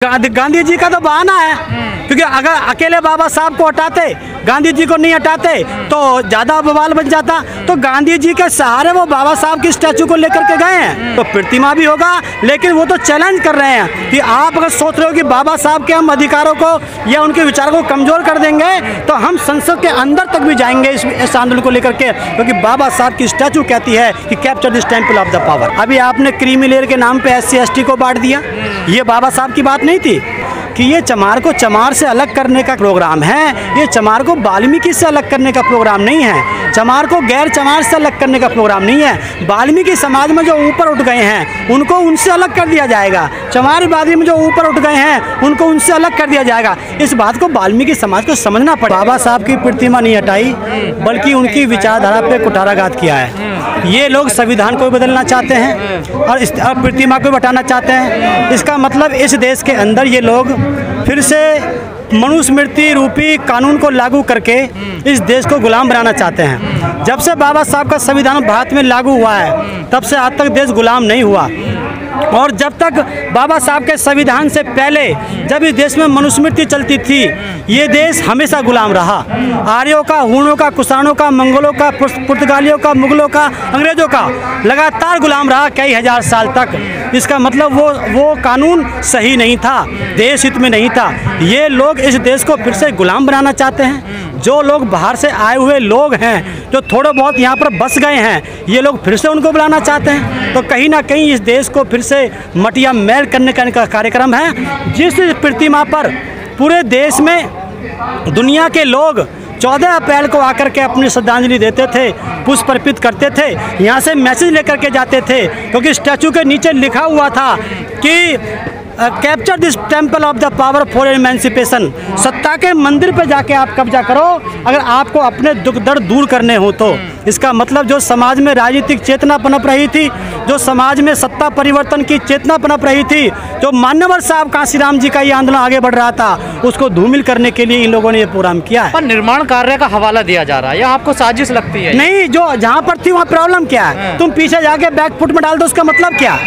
गांधी जी का तो बहाना है, क्योंकि अगर अकेले बाबा साहब को हटाते, गांधी जी को नहीं हटाते तो ज़्यादा बवाल बन जाता। तो गांधी जी के सहारे वो बाबा साहब की स्टैचू को लेकर के गए हैं, तो प्रतिमा भी होगा, लेकिन वो तो चैलेंज कर रहे हैं कि आप अगर सोच रहे हो कि बाबा साहब के हम अधिकारों को या उनके विचारों को कमज़ोर कर देंगे तो हम संसद के अंदर तक भी जाएंगे इस आंदोलन को लेकर के, क्योंकि बाबा साहब की स्टैचू कहती है कि capture this temple of the power. अभी आपने क्रीमी लेयर के नाम पे SC ST को बांट दिया, ये बाबा साहब की बात नहीं थी कि ये चमार को चमार से अलग करने का प्रोग्राम है, ये चमार को वाल्मीकि से अलग करने का प्रोग्राम नहीं है, चमार को गैर चमार से अलग करने का प्रोग्राम नहीं है। वाल्मीकि समाज में जो ऊपर उठ गए हैं उनको उनसे अलग कर दिया जाएगा, चमार वादी में जो ऊपर उठ गए हैं उनको उनसे अलग कर दिया जाएगा। इस बात को वाल्मीकि समाज को समझना पड़ेगा। बाबा साहब की प्रतिमा नहीं हटाई, बल्कि उनकी विचारधारा पे कुठाराघात किया है। ये लोग संविधान को बदलना चाहते हैं और इस प्रतिमा को हटाना चाहते हैं। इसका मतलब इस देश के अंदर ये लोग फिर से मनुस्मृति रूपी कानून को लागू करके इस देश को गुलाम बनाना चाहते हैं। जब से बाबा साहब का संविधान भारत में लागू हुआ है तब से आज तक देश गुलाम नहीं हुआ, और जब तक बाबा साहब के संविधान से पहले जब इस देश में मनुस्मृति चलती थी ये देश हमेशा गुलाम रहा। आर्यों का, हूणों का, कुषाणों का, मंगोलों का, पुर्तगालियों का, मुगलों का, अंग्रेजों का लगातार गुलाम रहा कई हजार साल तक। इसका मतलब वो कानून सही नहीं था, देश हित में नहीं था। ये लोग इस देश को फिर से गुलाम बनाना चाहते हैं। जो लोग बाहर से आए हुए लोग हैं, जो थोड़े बहुत यहाँ पर बस गए हैं, ये लोग फिर से उनको बुलाना चाहते हैं। तो कहीं ना कहीं इस देश को फिर से मटिया मैल करने का कार्यक्रम है। जिस प्रतिमा पर पूरे देश में दुनिया के लोग 14 अप्रैल को आकर के अपनी श्रद्धांजलि देते थे, पुष्प अर्पित करते थे, यहाँ से मैसेज लेकर के जाते थे, क्योंकि स्टैचू के नीचे लिखा हुआ था कि capture this temple of the power for emancipation. सत्ता के मंदिर पे जाके आप कब्जा करो अगर आपको अपने दुख दर्द दूर करने हो तो। इसका मतलब जो समाज में राजनीतिक चेतना पनप रही थी, जो समाज में सत्ता परिवर्तन की चेतना पनप रही थी, जो मान्यवर साहब कांशीराम जी का ये आंदोलन आगे बढ़ रहा था, उसको धूमिल करने के लिए इन लोगों ने ये प्रोग्राम किया है। पर निर्माण कार्य का हवाला दिया जा रहा है, यह आपको साजिश लगती है? नहीं, जो जहाँ पर थी वहाँ प्रॉब्लम क्या है? तुम पीछे जाके बैकफुट में डाल दो, उसका मतलब क्या?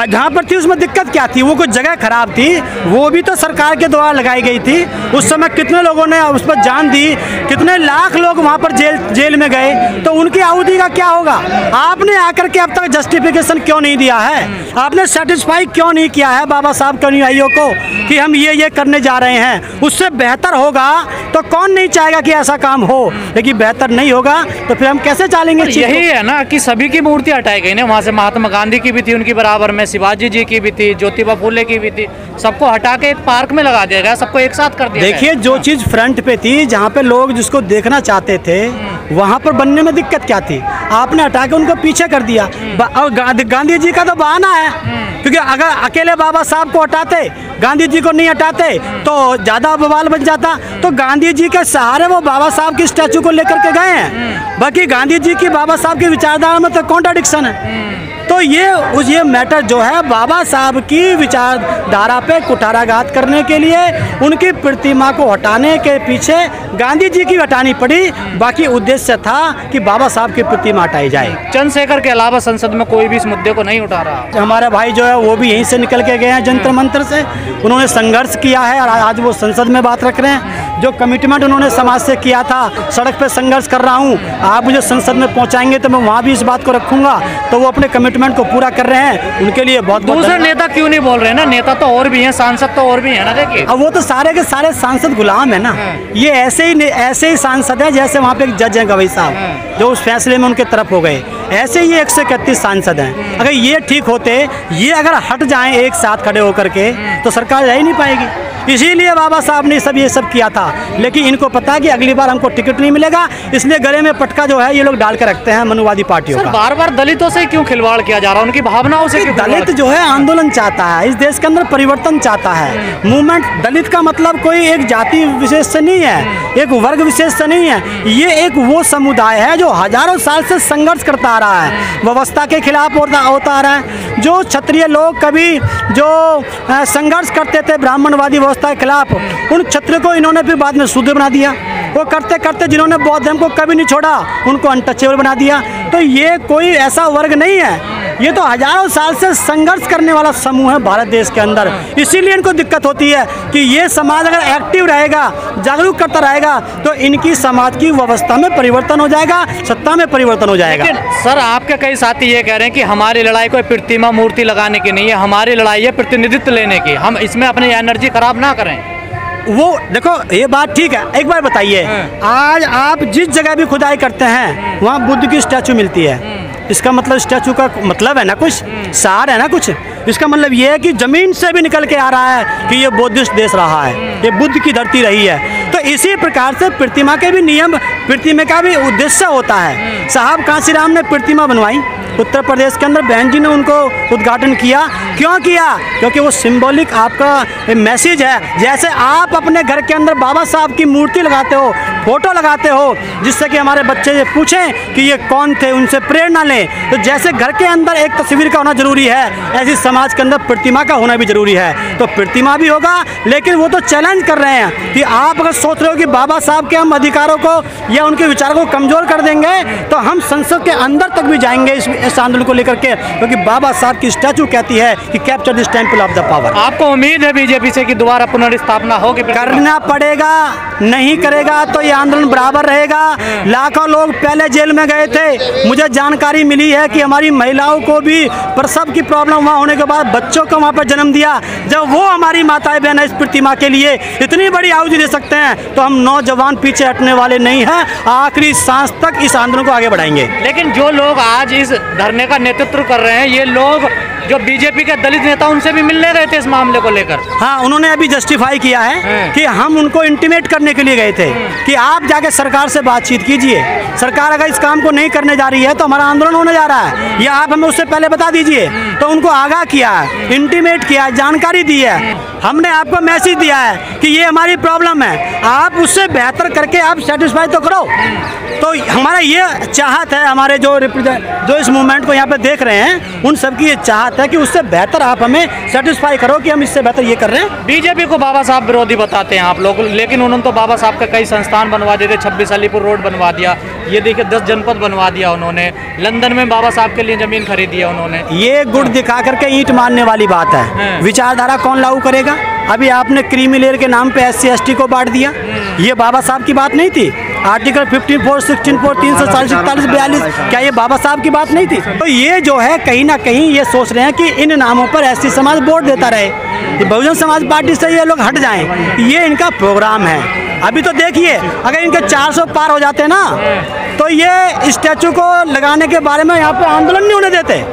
जहाँ पर थी उसमें दिक्कत क्या थी? वो कुछ जगह खराब थी, वो भी तो सरकार के द्वारा लगाई गई थी। उस समय कितने लोगों ने उस पर जान दी, कितने लाख लोग वहाँ पर जेल में गए, तो उनकी आहुति का क्या होगा? आपने आकर के अब तक जस्टिफिकेशन क्यों नहीं दिया है? आपने सेटिस्फाई क्यों नहीं किया है बाबा साहब के अनुयायियों को कि हम ये करने जा रहे हैं? उससे बेहतर होगा तो कौन नहीं चाहेगा कि ऐसा काम हो, लेकिन बेहतर नहीं होगा तो फिर हम कैसे चलेंगे? यही है ना कि सभी की मूर्ति हटाई गई ना, वहाँ से महात्मा गांधी की भी थी उनकी बराबर में, शिवाजी जी की भी थी, ज्योतिबा फुले की भी थी, सबको हटा के एक पार्क में लगा दिया गया, सबको एक साथ कर दिया। देखिए, जो चीज फ्रंट पे थी, जहाँ पे लोग जिसको देखना चाहते थे वहाँ पर बनने में दिक्कत क्या थी? आपने हटा के उनको पीछे कर दिया। और गांधी जी का तो बहाना है, क्योंकि अगर अकेले बाबा साहब को हटाते, गांधी जी को नहीं हटाते तो ज़्यादा बवाल बन जाता। तो गांधी जी के सहारे वो बाबा साहब की स्टैचू को लेकर के गए हैं, बाकी गांधी जी की बाबा साहब की विचारधारा में तो कॉन्ट्राडिक्शन है। तो ये मैटर जो है बाबा साहब की विचारधारा पे कुठाराघात करने के लिए उनकी प्रतिमा को हटाने के पीछे गांधी जी की हटानी पड़ी, बाकी उद्देश्य था कि बाबा साहब की प्रतिमा हटाई जाए। चंद्रशेखर के अलावा संसद में कोई भी इस मुद्दे को नहीं उठा रहा। हमारे भाई जो है वो भी यहीं से निकल के गए हैं जंतर मंतर से, उन्होंने संघर्ष किया है और आज वो संसद में बात रख रहे हैं। जो कमिटमेंट उन्होंने समाज से किया था, सड़क पे संघर्ष कर रहा हूँ, आप मुझे संसद में पहुँचाएंगे तो मैं वहाँ भी इस बात को रखूँगा, तो वो अपने कमिटमेंट को पूरा कर रहे हैं। उनके लिए बहुत दूसरे नेता क्यों नहीं बोल रहे हैं ना? नेता तो और भी हैं, सांसद तो और भी हैं ना। देखिए, अब वो तो सारे के सारे सांसद गुलाम है ना। ये ऐसे ही सांसद है जैसे वहाँ पे एक जज हैं गवई साहब, जो उस फैसले में उनके तरफ हो गए, ऐसे ही 131 सांसद हैं। अगर ये ठीक होते, ये अगर हट जाएं एक साथ खड़े होकर के, तो सरकार रह ही नहीं पाएगी। इसीलिए बाबा साहब ने ये सब किया था, लेकिन इनको पता है कि अगली बार हमको टिकट नहीं मिलेगा, इसलिए गले में पटका जो है ये लोग डाल के रखते हैं मनुवादी पार्टियों का। बार बार दलितों से क्यों खिलवाड़ किया जा रहा है? उनकी भावनाओं से? दलित जो है आंदोलन चाहता है, इस देश के अंदर परिवर्तन चाहता है। मूवमेंट, दलित का मतलब कोई एक जाति विशेष से नहीं है, एक वर्ग विशेष से नहीं है, ये एक वो समुदाय है जो हजारों साल से संघर्ष करता आ रहा है, व्यवस्था के खिलाफ होता आ रहा है। जो क्षत्रिय लोग कभी जो संघर्ष करते थे ब्राह्मणवादी व्यवस्था के खिलाफ, उन क्षत्रिय को इन्होंने फिर बाद में शूद्र बना दिया। वो करते करते जिन्होंने बौद्ध धर्म को कभी नहीं छोड़ा उनको अनटचेबल बना दिया। तो ये कोई ऐसा वर्ग नहीं है ये तो हजारों साल से संघर्ष करने वाला समूह है भारत देश के अंदर। इसीलिए इनको दिक्कत होती है कि ये समाज अगर एक्टिव रहेगा, जागरूक करता रहेगा, तो इनकी समाज की व्यवस्था में परिवर्तन हो जाएगा, सत्ता में परिवर्तन हो जाएगा। लेकिन सर आपके कई साथी ये कह रहे हैं कि हमारी लड़ाई कोई प्रतिमा मूर्ति लगाने की नहीं है, हमारी लड़ाई है प्रतिनिधित्व लेने की, हम इसमें अपनी एनर्जी खराब ना करें। वो देखो ये बात ठीक है, एक बार बताइए, आज आप जिस जगह भी खुदाई करते हैं वहाँ बुद्ध की स्टैचू मिलती है, इसका मतलब स्टैचू का मतलब है ना कुछ सार है ना कुछ, इसका मतलब ये है कि जमीन से भी निकल के आ रहा है कि ये बौद्धिस्ट देश रहा है, ये बुद्ध की धरती रही है। तो इसी प्रकार से प्रतिमा के भी नियम, प्रतिमा का भी उद्देश्य होता है। साहब कांशीराम ने प्रतिमा बनवाई उत्तर प्रदेश के अंदर, बहन जी ने उनको उद्घाटन किया। क्यों किया? क्योंकि वो सिंबॉलिक आपका मैसेज है। जैसे आप अपने घर के अंदर बाबा साहब की मूर्ति लगाते हो, फोटो लगाते हो, जिससे कि हमारे बच्चे ये पूछें कि ये कौन थे, उनसे प्रेरणा लें, तो जैसे घर के अंदर एक तस्वीर का होना जरूरी है, ऐसे समाज के अंदर प्रतिमा का होना भी जरूरी है। तो प्रतिमा भी होगा, लेकिन वो तो चैलेंज कर रहे हैं कि आप अगर सोच रहे हो कि बाबा साहब के हम अधिकारों को या उनके विचारों को कमजोर कर देंगे, तो हम संसद के अंदर तक भी जाएंगे इस आंदोलन को लेकर के, क्योंकि बाबा साहब की स्टैचू कहती है कि capture this temple of the power. आपको उम्मीद है बीजेपी से कि दोबारा पुनर्स्थापना होगी? करना पड़ेगा, नहीं करेगा तो ये आंदोलन बराबर रहेगा। लाखों लोग पहले जेल में गए थे, मुझे जानकारी मिली है कि हमारी महिलाओं को भी प्रसव की प्रॉब्लम वहाँ होने के बाद बच्चों को वहाँ पर जन्म दिया। जब वो हमारी माताएं बहन इस प्रतिमा के लिए इतनी बड़ी आहुति दे सकते हैं, तो हम नौजवान पीछे हटने वाले नहीं हैं, आखिरी सांस तक इस आंदोलन को आगे बढ़ाएंगे। लेकिन जो लोग आज इस धरने का नेतृत्व कर रहे हैं, ये लोग जो बीजेपी के दलित नेता उनसे भी मिलने गए थे इस मामले को लेकर। हाँ, उन्होंने अभी जस्टिफाई किया है कि हम उनको इंटीमेट करने के लिए गए थे कि आप जाके सरकार से बातचीत कीजिए, सरकार अगर इस काम को नहीं करने जा रही है तो हमारा आंदोलन होने जा रहा है, या आप हमें उससे पहले बता दीजिए। तो उनको आगाह किया है, इंटीमेट किया है, जानकारी दी है, हमने आपको मैसेज दिया है कि ये हमारी प्रॉब्लम है, आप उससे बेहतर करके आप सेटिस्फाई तो करो। तो हमारा ये चाहत है, हमारे जो इस मूवमेंट को यहाँ पे देख रहे हैं, उन सब की ये चाहत है कि उससे बेहतर आप हमें सेटिस्फाई करो कि हम इससे बेहतर ये कर रहे हैं। बीजेपी को बाबा साहब विरोधी बताते हैं आप लोग, लेकिन उन्होंने तो बाबा साहब का कई संस्थान बनवा दिए थे, 26 अलीपुर रोड बनवा दिया, ये देखिए 10 जनपद बनवा दिया उन्होंने, लंदन में बाबा साहब के लिए जमीन खरीदी है उन्होंने। ये गुड़ दिखा करके ईंट मारने वाली बात है। विचारधारा कौन लागू करेगा? अभी आपने क्रीमी लेयर के नाम पे SC ST को बांट दिया, ये बाबा साहब की बात नहीं थी। आर्टिकल 54, 16, 340, 47, 42, क्या ये बाबा साहब की बात नहीं थी? तो ये जो है कहीं ना कहीं ये सोच रहे हैं कि इन नामों पर SC समाज वोट देता रहे, बहुजन समाज पार्टी से ये लोग हट जाएं, ये इनका प्रोग्राम है। अभी तो देखिए, अगर इनके 400 पार हो जाते ना, तो ये स्टैचू को लगाने के बारे में यहाँ पे आंदोलन नहीं होने देते।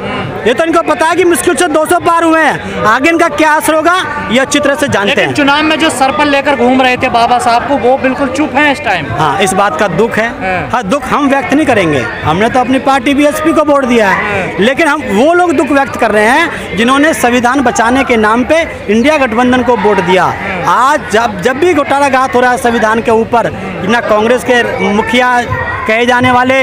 ये तो इनको पता है कि मुश्किल से 200 पार हुए हैं, आगे इनका क्या असर होगा ये अच्छी तरह से जानते हैं। चुनाव में जो सर पर लेकर घूम रहे थे बाबा साहब को, वो बिल्कुल चुप हैं इस टाइम। हाँ, इस बात का दुख है। हाँ, दुख हम व्यक्त नहीं करेंगे, हमने तो अपनी पार्टी BSP को वोट दिया है, लेकिन हम वो लोग दुख व्यक्त कर रहे हैं जिन्होंने संविधान बचाने के नाम पे इंडिया गठबंधन को वोट दिया। आज जब भी घोटाला गात हो रहा है संविधान के ऊपर, ना कांग्रेस के मुखिया कहे जाने वाले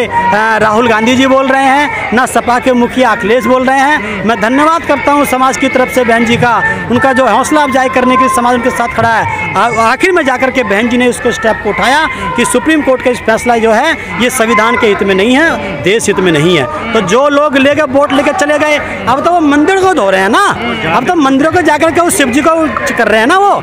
राहुल गांधी जी बोल रहे हैं, ना सपा के मुखिया अखिलेश बोल रहे हैं। मैं धन्यवाद करता हूं समाज की तरफ से बहन जी का, उनका जो हौसला अफजाई करने के लिए समाज उनके साथ खड़ा है। आखिर में जाकर के बहन जी ने उसको स्टेप को उठाया कि सुप्रीम कोर्ट का इस फैसला जो है ये संविधान के हित में नहीं है, देश हित में नहीं है। तो जो लोग लेके वोट लेके चले गए, अब तो वो मंदिर को धो रहे हैं ना, अब तो मंदिरों को जाकर के वो शिव जी को कर रहे हैं ना, वो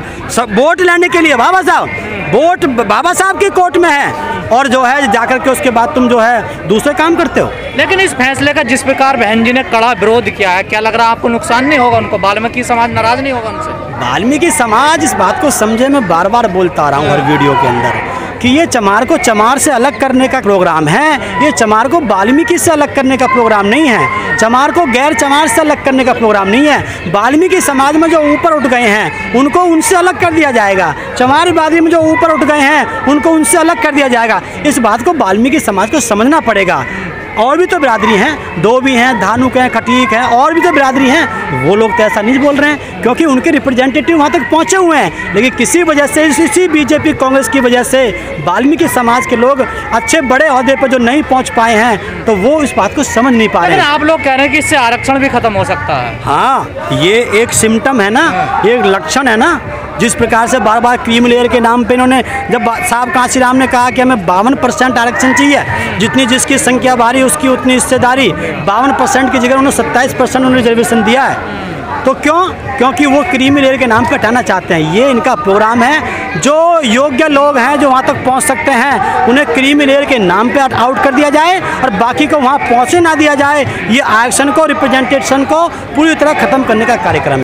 वोट लेने के लिए। बाबा साहब वोट बाबा साहब की कोर्ट में है, और जो है जाकर के उसके बाद तुम जो है दूसरे काम करते हो। लेकिन इस फैसले का जिस प्रकार बहन जी ने कड़ा विरोध किया है, क्या लग रहा है आपको नुकसान नहीं होगा उनको? वाल्मीकि समाज नाराज नहीं होगा उनसे? वाल्मीकि समाज इस बात को समझे, मैं बार बार बोलता आ रहा हूँ हर वीडियो के अंदर कि ये चमार को चमार से अलग करने का प्रोग्राम है, ये चमार को वाल्मीकि से अलग करने का प्रोग्राम नहीं है, चमार को गैर चमार से अलग करने का प्रोग्राम नहीं है। वाल्मीकि समाज में जो ऊपर उठ गए हैं उनको उनसे अलग कर दिया जाएगा, चमार बिरादरी में जो ऊपर उठ गए हैं उनको उनसे अलग कर दिया जाएगा। इस बात को वाल्मीकि समाज को समझना पड़ेगा। और भी तो बिरादरी हैं, दो भी हैं, धानुक हैं, खटीक हैं, और भी तो बिरादरी हैं। वो लोग तो ऐसा नहीं बोल रहे हैं क्योंकि उनके रिप्रेजेंटेटिव वहाँ तक पहुँचे हुए हैं, लेकिन किसी वजह से, इसी बीजेपी कांग्रेस की वजह से वाल्मीकि समाज के लोग अच्छे बड़े ओहदे पर जो नहीं पहुँच पाए हैं, तो वो इस बात को समझ नहीं पा रहे हैं। आप लोग कह रहे हैं कि इससे आरक्षण भी खत्म हो सकता है। हाँ, ये एक सिम्टम है ना, ये एक लक्षण है ना जिस प्रकार से बार बार क्रीम लेयर के नाम पे इन्होंने, जब साहब कांशीराम ने कहा कि हमें 52% आरक्षण चाहिए, जितनी जिसकी संख्या भारी उसकी उतनी हिस्सेदारी, 52% की जगह उन्होंने 27% उन्होंने रिजर्वेशन दिया है। तो क्योंकि वो क्रीमी लेयर के नाम पे हटाना चाहते हैं। ये इनका प्रोग्राम है। जो योग्य लोग हैं जो वहाँ तक पहुँच सकते हैं उन्हें क्रीमी लेयर के नाम पे आउट कर दिया जाए और बाकी को वहाँ पहुँचे ना दिया जाए। ये आरक्षण को, रिप्रेजेंटेशन को पूरी तरह ख़त्म करने का कार्यक्रम है।